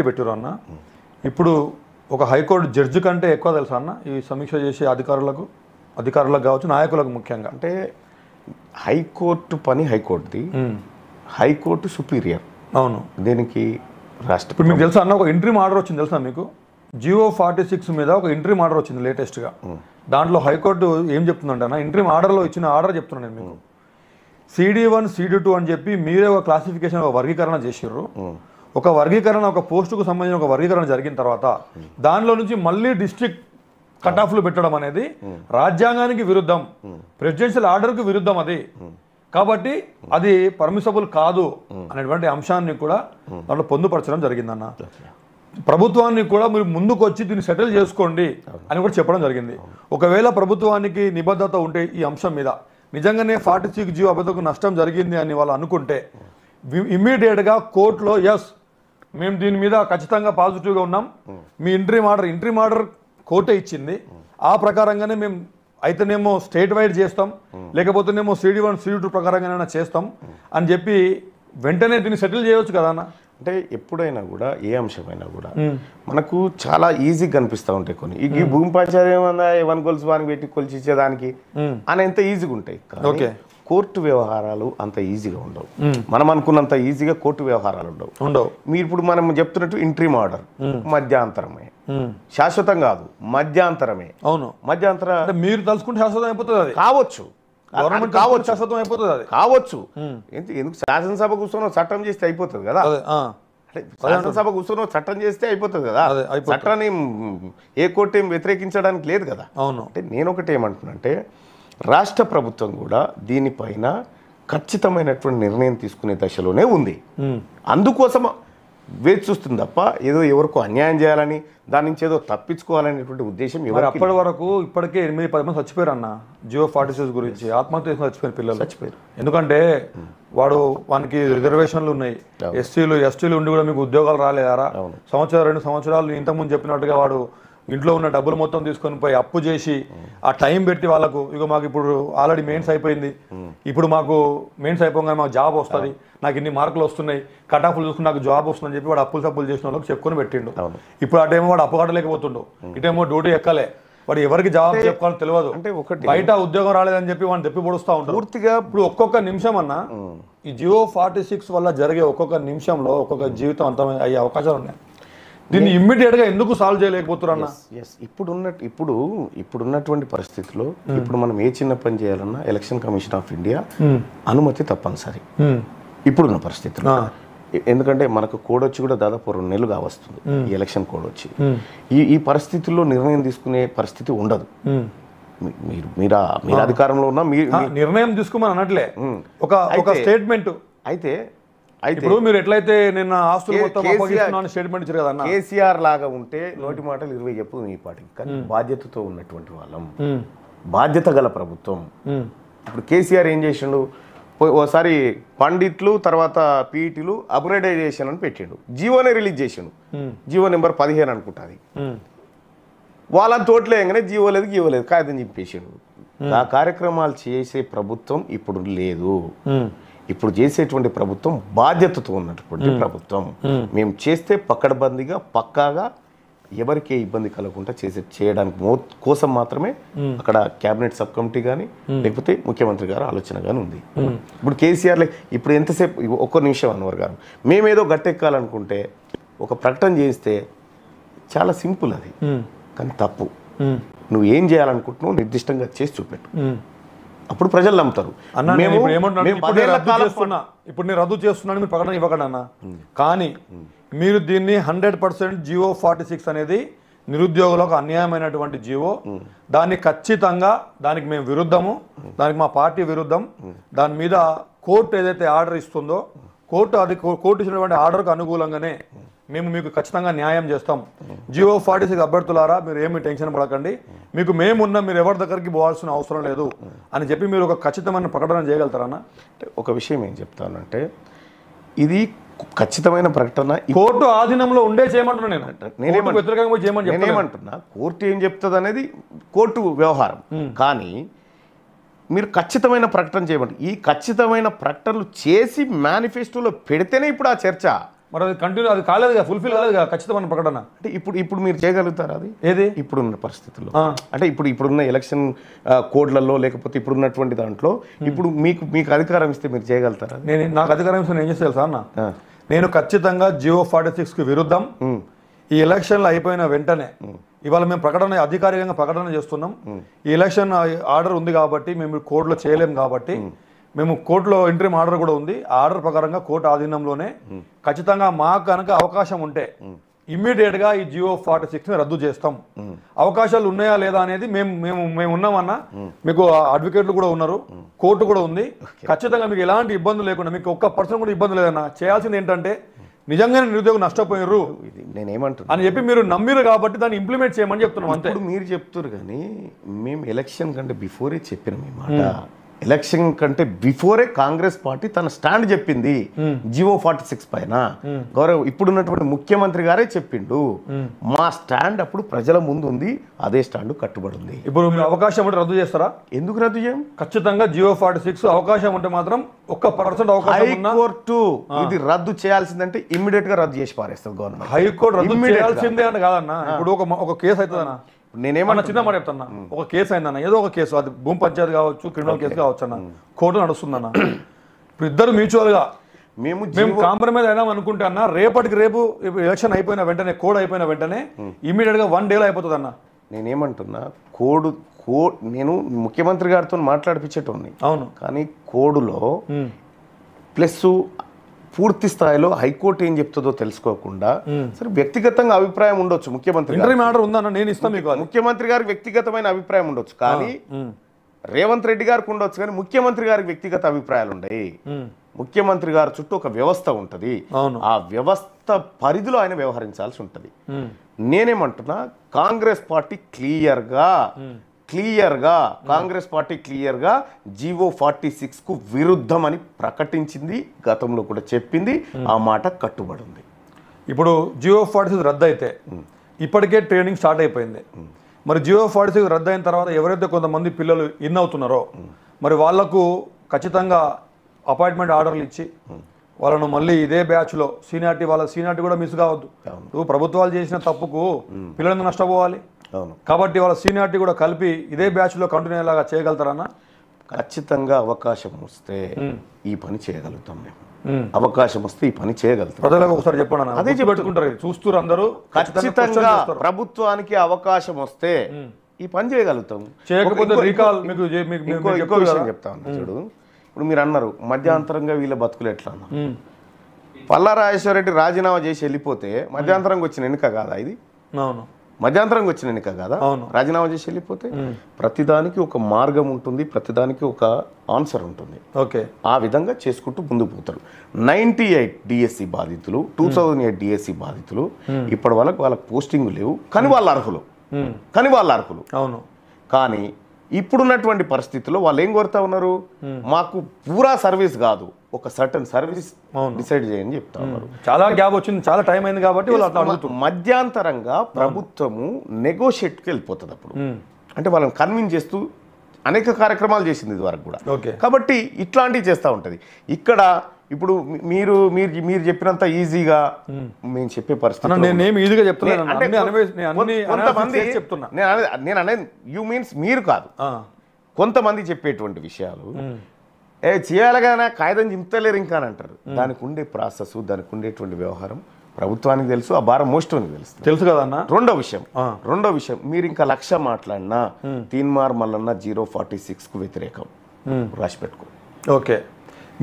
పెట్టారు అన్న. ఇప్పుడు ఒక హైకోర్టు జడ్జి కంటే ఎక్కువ తెలుసా అన్న ఈ సమీక్ష చేసే అధికారులకు కావచ్చు, నాయకులకు ముఖ్యంగా? అంటే హైకోర్టు పని హైకోర్టుది, హైకోర్టు సుపీరియర్. అవును. దీనికి రాష్ట్ర ఇప్పుడు మీకు తెలుసా అన్న, ఒక ఇంట్రీమ్ ఆర్డర్ వచ్చింది తెలుసా మీకు? జియో 46 మీద ఒక ఇంట్రీమ్ ఆర్డర్ వచ్చింది లేటెస్ట్గా. దాంట్లో హైకోర్టు ఏం చెప్తుందంటే అన్న, ఇంట్రీమ్ ఆర్డర్లో ఇచ్చిన ఆర్డర్ చెప్తున్నాను నేను మీకు. CD1 CD2 అని చెప్పి మీరే ఒక క్లాసిఫికేషన్, ఒక వర్గీకరణ చేసిర్రు. ఒక వర్గీకరణ, ఒక పోస్టుకు సంబంధించిన ఒక వర్గీకరణ జరిగిన తర్వాత దానిలో నుంచి మళ్ళీ డిస్ట్రిక్ట్ కట్ ఆఫ్లు పెట్టడం అనేది రాజ్యాంగానికి విరుద్ధం, ప్రెసిడెన్షియల్ ఆర్డర్కి విరుద్ధం అది. కాబట్టి అది పర్మిసబుల్ కాదు అనేటువంటి అంశాన్ని కూడా దాంట్లో పొందుపరచడం జరిగిందన్న. ప్రభుత్వాన్ని కూడా మీరు ముందుకు వచ్చి దీన్ని సెటిల్ చేసుకోండి అని కూడా చెప్పడం జరిగింది. ఒకవేళ ప్రభుత్వానికి నిబద్ధత ఉంటే ఈ అంశం మీద నిజంగానే 46 జీవో అబద్ధకు నష్టం జరిగింది అని వాళ్ళు అనుకుంటే ఇమ్మీడియట్గా కోర్టులో ఎస్ మేము దీని మీద ఖచ్చితంగా పాజిటివ్గా ఉన్నాం, మీ ఇంట్రీమ్ ఆర్డర్ కోర్టే ఇచ్చింది, ఆ ప్రకారంగానే మేము అయితేనేమో స్టేట్ వైడ్ చేస్తాం, లేకపోతేనేమో CD1 CD2 ప్రకారంగానే చేస్తాం అని చెప్పి వెంటనే దీన్ని సెటిల్ చేయవచ్చు కదా అన్న. అంటే ఎప్పుడైనా కూడా ఏ అంశమైనా కూడా మనకు చాలా ఈజీగా కనిపిస్తూ ఉంటాయి కొన్ని. ఈ భూమి పంచాయతీ ఏమన్నా ఎవరి గొలుసు వానికి పెట్టి కొలిచిచ్చేదానికి అని ఎంత ఈజీగా ఉంటాయి. ఓకే, కోర్టు వ్యవహారాలు అంత ఈజీగా ఉండవు. మనం అనుకున్నంత ఈజీగా కోర్టు వ్యవహారాలు ఉండవు. మీరు ఇప్పుడు మనం చెప్తున్నట్టు ఇంట్రీమ్ ఆర్డర్ మధ్యాంతరమే, శాశ్వతం కాదు, మధ్యాంతరమే. అవును, మధ్యాంతర మీరు తలుచుకుంటే శాశ్వతం అయిపోతుంది, అది కావచ్చు, గవర్నమెంట్ కావచ్చు, శాశ్వతం అయిపోతుంది, అది కావచ్చు. ఎందుకు శాసనసభ కూర్చొని చట్టం చేస్తే అయిపోతుంది కదా, శాసనసభ కూర్చొని చట్టం చేస్తే అయిపోతుంది కదా, చట్టాన్ని ఏ కోర్టు ఏం వ్యతిరేకించడానికి లేదు కదా. అవును. అంటే నేను ఒకటి ఏమంటున్నానంటే రాష్ట్ర ప్రభుత్వం కూడా దీనిపైన ఖచ్చితమైనటువంటి నిర్ణయం తీసుకునే దశలోనే ఉంది. అందుకోసం వేచి చూస్తుంది తప్ప ఏదో ఎవరికో అన్యాయం చేయాలని, దాని నుంచి ఏదో తప్పించుకోవాలనేటువంటి ఉద్దేశం ఎవరు. అప్పటి వరకు ఇప్పటికే 8-10 మంది చచ్చిపోయారు అన్న జియో 46 గురించి, ఆత్మహత్య చేసుకుని చచ్చిపోయిన పిల్లలు చచ్చిపోయారు. ఎందుకంటే వానికి రిజర్వేషన్లు ఉన్నాయి, ఎస్టీలు ఉండి కూడా మీకు ఉద్యోగాలు రాలేదారా? 1-2 సంవత్సరాలు ఇంతకుముందు చెప్పినట్టుగా వాడు ఇంట్లో ఉన్న డబ్బులు మొత్తం తీసుకొని పోయి అప్పు చేసి ఆ టైం పెట్టి వాళ్ళకు ఇక మాకు ఇప్పుడు ఆల్రెడీ మెయిన్స్ అయిపోయింది, ఇప్పుడు మాకు మెయిన్స్ అయిపోగానే మాకు జాబ్ వస్తుంది, నాకు ఇన్ని మార్కులు వస్తున్నాయి, కట్ ఆఫ్లు చూసుకుని నాకు జాబ్ వస్తుందని చెప్పి వాడు అప్పులు చేసిన వాళ్ళకి చెప్పుకొని పెట్టిండు. ఇప్పుడు అటేమో వాడు అప్పు కట్టలేకపోతుండు, ఇటేమో డ్యూటీ ఎక్కలే, వాడు ఎవరికి జవాబు చెప్పుకోవాలని తెలియదు. అంటే ఒకటి బయట ఉద్యోగం రాలేదని చెప్పి వాడిని తెప్పి పొడుస్తూ ఉంటారు పూర్తిగా. ఇప్పుడు ఒక్కొక్క నిమిషం అన్న ఈ జియో 46 వల్ల జరిగే ఒక్కొక్క నిమిషంలో ఒక్కొక్క జీవితం అంతం అయ్యే అవకాశాలు ఉన్నాయి. దీన్ని ఇమ్మీడియట్ గా ఎందుకు సాల్వ్ చేయలేకపోతున్నారు అన్న? ఇప్పుడున్నటువంటి పరిస్థితిలో ఇప్పుడు మనం ఏ చిన్న పని చేయాలన్నా ఎలక్షన్ కమిషన్ ఆఫ్ ఇండియా అనుమతి తప్పనిసరి ఇప్పుడున్న పరిస్థితిలో. ఎందుకంటే మనకు కోడ్ వచ్చి కూడా దాదాపు 2 నెలలుగా వస్తుంది ఈ ఎలక్షన్ కోడ్ వచ్చి. ఈ పరిస్థితుల్లో నిర్ణయం తీసుకునే పరిస్థితి ఉండదు. మీరు అధికారంలో ఉన్నా నిర్ణయం తీసుకోమని అనట్లే, ఒక స్టేట్మెంట్. అయితే ఇప్పుడు మీరు ఎట్లయితే నిన్న ఆస్తులు మొత్తం అప్పగిస్తున్నాను స్టేట్మెంట్ ఇచ్చారు కదా, కేసీఆర్ లాగా ఉంటే నోటి మాటలు 20 చెప్పు ఈ పాటికి, కానీ బాధ్యతతో ఉన్నటువంటి వాళ్ళం, బాధ్యత గల ప్రభుత్వం. ఇప్పుడు కేసీఆర్ ఏం చేసిండు, ఓసారి పండిట్లు తర్వాత పీఈటీలు అప్గ్రేడైజేషన్ అని పెట్టిండు, జీవోనే రిలీజ్ చేసిండు, జీవో నెంబర్ 15 అనుకుంటుంది. వాళ్ళని తోటలో ఎంగానే జీవో లేదు కాదని చెప్పేసిండు. ఆ కార్యక్రమాలు చేసే ప్రభుత్వం ఇప్పుడు లేదు. ఇప్పుడు చేసేటువంటి ప్రభుత్వం బాధ్యతతో ఉన్నటువంటి ప్రభుత్వం. మేము చేస్తే పక్కడబందీగా పక్కాగా ఎవరికే ఇబ్బంది కలగకుండా చేయడానికి కోసం మాత్రమే అక్కడ క్యాబినెట్ సబ్ కమిటీ కానీ లేకపోతే ముఖ్యమంత్రి గారు ఆలోచన కానీ ఉంది. ఇప్పుడు కేసీఆర్ ఇప్పుడు ఎంతసేపు ఒక్క నిమిషం అన్వర్ గారు మేమేదో గట్టెక్కాలనుకుంటే ఒక ప్రకటన చేస్తే చాలా సింపుల్ అది, కానీ తప్పు. నువ్వు ఏం చేయాలనుకుంటున్నావు నిర్దిష్టంగా చేసి చూపెట్టు, అప్పుడు ప్రజలు నమ్ముతారు. ఇప్పుడు నేను రద్దు చేస్తున్నాను మీరు ప్రకటన ఇవ్వకండి అన్న, కానీ మీరు దీన్ని 100% జియో 46 అనేది నిరుద్యోగులకు అన్యాయమైనటువంటి జీవో, దాన్ని ఖచ్చితంగా దానికి మేము విరుద్ధము, దానికి మా పార్టీ విరుద్ధం. దాని మీద కోర్టు ఏదైతే ఆర్డర్ ఇస్తుందో కోర్టు ఇచ్చినటువంటి ఆర్డర్కు అనుకూలంగానే మేము మీకు ఖచ్చితంగా న్యాయం చేస్తాం. జియో 46 అభ్యర్థులారా మీరు ఏమి టెన్షన్ పడకండి, మీకు మేమున్నా, మీరు ఎవరి దగ్గరికి పోవాల్సిన అవసరం లేదు అని చెప్పి మీరు ఒక ఖచ్చితమైన ప్రకటన చేయగలుగుతారన్న? ఒక విషయం ఏం చెప్తానంటే ఇది ఖచ్చితమైన ప్రకటన కోర్టు ఆధీనంలో ఉండే చేయమంటున్నా. నేను వ్యతిరేకంగా చేయమంటున్నా. కోర్టు ఏం చెప్తుంది అనేది కోర్టు వ్యవహారం, కానీ మీరు ఖచ్చితమైన ప్రకటన చేయమంటారు. ఈ ఖచ్చితమైన ప్రకటనలు చేసి మేనిఫెస్టోలో పెడితేనే ఇప్పుడు ఆ చర్చ. మరి అది కంటిన్యూ అది కాలేదుగా, ఫుల్ఫిల్ కాలేదుగా ఖచ్చితమైన ప్రకటన. అంటే ఇప్పుడు మీరు చేయగలుగుతారా అది? ఏది ఇప్పుడున్న పరిస్థితుల్లో అంటే ఇప్పుడున్న ఎలక్షన్ కోడ్లలో లేకపోతే ఇప్పుడున్నటువంటి దాంట్లో ఇప్పుడు మీకు అధికారం ఇస్తే మీరు చేయగలుగుతారా? నాకు అధికారం ఇస్తే నేను ఏం చేస్తే తెలుసా అన్న, నేను ఖచ్చితంగా జియో 46కి విరుద్ధం. ఈ ఎలక్షన్లు అయిపోయిన వెంటనే ఇవాళ మేము అధికారికంగా ప్రకటన చేస్తున్నాం. ఈ ఎలక్షన్ ఆర్డర్ ఉంది కాబట్టి మేము కోర్టులో చేయలేం కాబట్టి మేము కోర్టులో ఇంటరిమ్ ఆర్డర్ కూడా ఉంది. ఆ ఆర్డర్ ప్రకారంగా కోర్టు ఆధీనంలోనే ఖచ్చితంగా మాకు కనుక అవకాశం ఉంటే ఇమ్మీడియట్గా ఈ జియో 46ని రద్దు చేస్తాం. అవకాశాలు ఉన్నాయా లేదా అనేది మేము ఉన్నామన్నా, మీకు అడ్వకేట్లు కూడా ఉన్నారు, కోర్టు కూడా ఉంది. ఖచ్చితంగా మీకు ఎలాంటి ఇబ్బందులు లేకుండా, మీకు ఒక్క పర్సెంట్ కూడా ఇబ్బంది లేదన్నా. చేయాల్సింది ఏంటంటే నిజంగానే నిరుద్యోగం నష్టపోయారు నేనేమంటున్నా అని చెప్పి మీరు నమ్మిరు కాబట్టి దాన్ని ఇంప్లిమెంట్ చేయమని చెప్తున్నాం అంతే. ఇప్పుడు మీరు చెప్తారు కానీ మేము ఎలక్షన్ కంటే బిఫోరే చెప్పినాం ఈ మాట. ఎలక్షన్ కంటే బిఫోరే కాంగ్రెస్ పార్టీ తన స్టాండ్ చెప్పింది జియో 46 పైన. ఇప్పుడున్నటువంటి ముఖ్యమంత్రి గారే చెప్పిండు మా స్టాండ్ అప్పుడు ప్రజల ముందు ఉంది, అదే స్టాండ్ కట్టుబడి ఉంది. ఇప్పుడు మీరు అవకాశం ఉంటే రద్దు చేస్తారా? ఎందుకు రద్దు చేయం? ఖచ్చితంగా జియో 46 అవకాశం ఉంటే మాత్రం 1% అవకాశం ఉన్నా హైకోర్టు ఇది రద్దు చేయాల్సిందంటే ఇమ్మీడియట్ గా రద్దు చేసి పారేస్తారు గవర్నమెంట్. హైకోర్టు రద్దు చేయాల్సిందే అని కాదన్నా. ఇప్పుడు ఒక కేసు అవుతుందన్నా, నేనేమన్నా చిన్న మాట చెప్తాను, ఒక కేసు అయిందన్న, ఏదో ఒక కేసు, అది భూమి పంచాయతీ కావచ్చు, క్రిమినల్ కేసు కావచ్చు అన్న, కోర్టు నడుస్తుందన్న. ఇప్పుడు ఇద్దరు మ్యూచువల్ గా మేము కాంప్రమైజ్ అయినాం అనుకుంటే అన్న, రేపటికి రేపు ఎలక్షన్ అయిపోయిన వెంటనే, కోడ్ అయిపోయిన వెంటనే ఇమీడియట్ గా 1 డేలో అయిపోతుంది అన్న. నేనేమంటున్నా, నేను ముఖ్యమంత్రి గారితో మాట్లాడిపించేటోని. అవును, కానీ కోడులో ప్లస్ పూర్తి స్థాయిలో హైకోర్టు ఏం చెప్తుందో తెలుసుకోకుండా సరే వ్యక్తిగతంగా అభిప్రాయం ఉండొచ్చు. ముఖ్యమంత్రి ఆర్డర్ ఉందన్న, నేను ఇస్తాను మీకు. ముఖ్యమంత్రి గారికి వ్యక్తిగతమైన అభిప్రాయం ఉండొచ్చు, కానీ రేవంత్ రెడ్డి గారికి ఉండొచ్చు, కానీ ముఖ్యమంత్రి గారికి వ్యక్తిగత అభిప్రాయాలు ఉన్నాయి. ముఖ్యమంత్రి గారి చుట్టూ ఒక వ్యవస్థ ఉంటది, ఆ వ్యవస్థ పరిధిలో ఆయన వ్యవహరించాల్సి ఉంటది. నేనేమంటున్నా, కాంగ్రెస్ పార్టీ క్లియర్గా జియో 46 కు విరుద్ధం అని ప్రకటించింది, గతంలో కూడా చెప్పింది, ఆ మాట కట్టుబడి ఉంది. ఇప్పుడు జియో 46 రద్దు అయితే ఇప్పటికే ట్రైనింగ్ స్టార్ట్ అయిపోయింది. మరి జియో 46 రద్దు అయిన తర్వాత ఎవరైతే కొంతమంది పిల్లలు అవుతున్నారో మరి వాళ్లకు ఖచ్చితంగా అపాయింట్మెంట్ ఆర్డర్లు ఇచ్చి వాళ్ళను మళ్ళీ ఇదే బ్యాచ్లో సీనియారిటీ కూడా మిస్ కావద్దు. నువ్వు ప్రభుత్వాలు చేసిన తప్పుకు పిల్లలను నష్టపోవాలి కాబట్టి వాళ్ళ సీనియారిటీ కూడా కలిపి ఇదే బ్యాచ్లో కంటిన్యూ అయ్యేలాగా చేయగలుగుతారన్నా? ఖచ్చితంగా అవకాశం వస్తే ఈ పని చేయగలుగుతాం. మేము అవకాశం వస్తే ఈ పని చేయగలుగుతాం. ప్రజలకు ఒకసారి చెప్పండి, అదే పెట్టుకుంటారు చూస్తూరు అందరూ. ఖచ్చితంగా ప్రభుత్వానికి అవకాశం వస్తే ఈ పని చేయగలుగుతాం. చేయకపోతే రీకాల్. మీకు ఇంకో విషయం చెప్తా ఉన్నా చూడు. ఇప్పుడు మీరు అన్నారు మధ్యాంతరంగా వీళ్ళ బతుకులు ఎట్లా అన్నారు. పల్లా రాజేశ్వర రెడ్డి రాజీనామా చేసి వెళ్ళిపోతే మధ్యాంతరంగా వచ్చిన ఎన్నిక కాదా ఇది? అవును, మధ్యాంతరంగా వచ్చిన ఎన్నిక కాదా? రాజీనామా చేసి వెళ్ళిపోతే ప్రతిదానికి ఒక మార్గం ఉంటుంది, ప్రతిదానికి ఒక ఆన్సర్ ఉంటుంది. ఓకే, ఆ విధంగా చేసుకుంటూ ముందుకు పోతారు. 98 డిఎస్సి బాధితులు, 2008 డిఎస్సి బాధితులు ఇప్పటి వాళ్ళకి పోస్టింగ్ లేవు, కానీ వాళ్ళు అర్హులు. అవును, కానీ ఇప్పుడున్నటువంటి పరిస్థితుల్లో వాళ్ళు ఏం కోరుతా ఉన్నారు, మాకు పూరా సర్వీస్ కాదు, ఒక సర్టన్ సర్వీస్ డిసైడ్ చేయని చెప్తా ఉన్నారు. చాలా గ్యాప్ వచ్చింది, చాలా టైం అయింది కాబట్టి మధ్యాంతరంగా ప్రభుత్వము నెగోషియేట్కి వెళ్ళిపోతుంది. అప్పుడు అంటే వాళ్ళని కన్విన్స్ చేస్తూ అనేక కార్యక్రమాలు చేసింది ఇది వరకు కూడా. కాబట్టి ఇట్లాంటివి చేస్తూ ఉంటుంది. ఇక్కడ ఇప్పుడు మీరు చెప్పినంత ఈజీగా మేము చెప్పే పరిస్థితి నేను అనేది యూ మీన్స్ మీరు కాదు, కొంతమంది చెప్పేటువంటి విషయాలు చేయాలిగానే కాగితం చింతలేరు ఇంకా అని అంటారు. దానికి ఉండే ప్రాసెస్, దానికి ఉండేటువంటి వ్యవహారం ప్రభుత్వానికి తెలుసు, ఆ భారం మోస్టోనికి తెలుసు కదన్న. రెండో విషయం మీరు ఇంకా 1,00,000 మాట్లాడినా తీన్మార్ మల్లన్న 046 కు వ్యతిరేకం రాసి పెట్టుకో. ఓకే,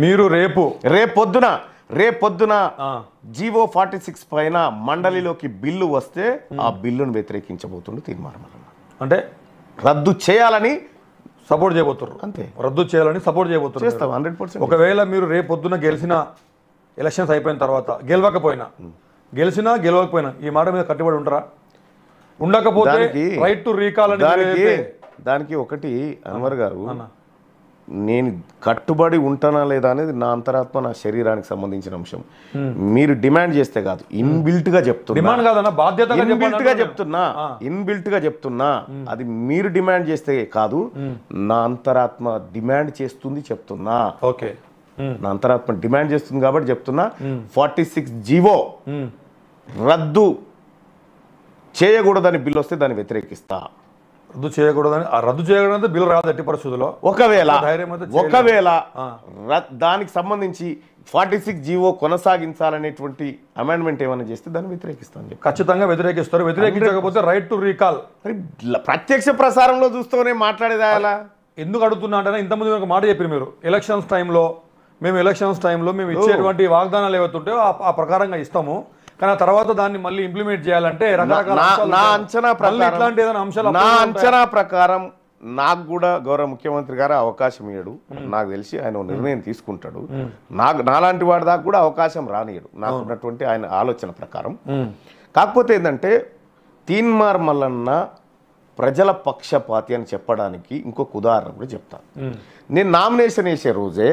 మీరు రేపొద్దున జియో 46 పైన మండలిలోకి బిల్లు వస్తే ఆ బిల్లును వ్యతిరేకించబోతుండు తీన్మార్ మల్లన్న. అంటే రద్దు చేయాలని సపోర్ట్ చేయబోతున్నారు, అంతే. రద్దు చేయాలని సపోర్ట్ చేయబోతున్నారు. చేస్తాం 100%. ఒకవేళ మీరు రేపొద్దున గెలిచిన, ఎలక్షన్స్ అయిపోయిన తర్వాత గెలిచినా గెలవకపోయినా ఈ మాట మీద కట్టుబడి ఉంటారా? ఉండకపోతే రైట్ టు రీకాల్ అని దానికి ఒకటి అన్వర్ గారు, నేను కట్టుబడి ఉంటానా లేదా అనేది నా అంతరాత్మ, నా శరీరానికి సంబంధించిన అంశం. మీరు డిమాండ్ చేస్తే కాదు, ఇన్బిల్ట్ గా చెప్తున్నా, అది మీరు డిమాండ్ చేస్తే కాదు, నా అంతరాత్మ డిమాండ్ చేస్తుంది చెప్తున్నా. ఓకే, నా అంతరాత్మ డిమాండ్ చేస్తుంది కాబట్టి చెప్తున్నా 46 జీవో రద్దు చేయకూడదని బిల్లు వస్తే దాన్ని వ్యతిరేకిస్తా. రద్దు చేయకూడదని రద్దు చేయకూడదంటే బిల్లు రాదు ఎట్టి పరిస్థితుల్లో. ఒకవేళ దానికి సంబంధించి 46 జీవో కొనసాగించాలనేటువంటి అమెండ్మెంట్ ఏమైనా చేస్తే దాన్ని వ్యతిరేకిస్తాను. ఖచ్చితంగా వ్యతిరేకిస్తారు. వ్యతిరేకించకపోతే రైట్ టు రీకాల్. ప్రత్యక్ష ప్రసారంలో చూస్తూనే మాట్లాడేదా అలా ఎందుకు అడుగుతున్నా అంటే ఇంతకుముందు ఒక మాట చెప్పారు మీరు, ఎలక్షన్స్ టైంలో మేము ఇచ్చేటువంటి వాగ్దానాలు ఏవైతే ఉంటాయో ఆ ప్రకారంగా ఇస్తాము, కానీ ఆ తర్వాత దాన్ని మళ్ళీ ఇంప్లిమెంట్ చేయాలంటే రకరకాల అంచనా ప్రకారం నాకు కూడా గౌరవ ముఖ్యమంత్రి గారు అవకాశం ఇయ్యడు. నాకు తెలిసి ఆయన నిర్ణయం తీసుకుంటాడు. నాలాంటి వాడి దాకా కూడా అవకాశం రానియడు నాకు ఉన్నటువంటి ఆయన ఆలోచన ప్రకారం. కాకపోతే ఏంటంటే తీన్మార్ మల్లన్న ప్రజల పక్షపాతి అని చెప్పడానికి ఇంకొక ఉదాహరణ కూడా చెప్తాను. నేను నామినేషన్ వేసే రోజే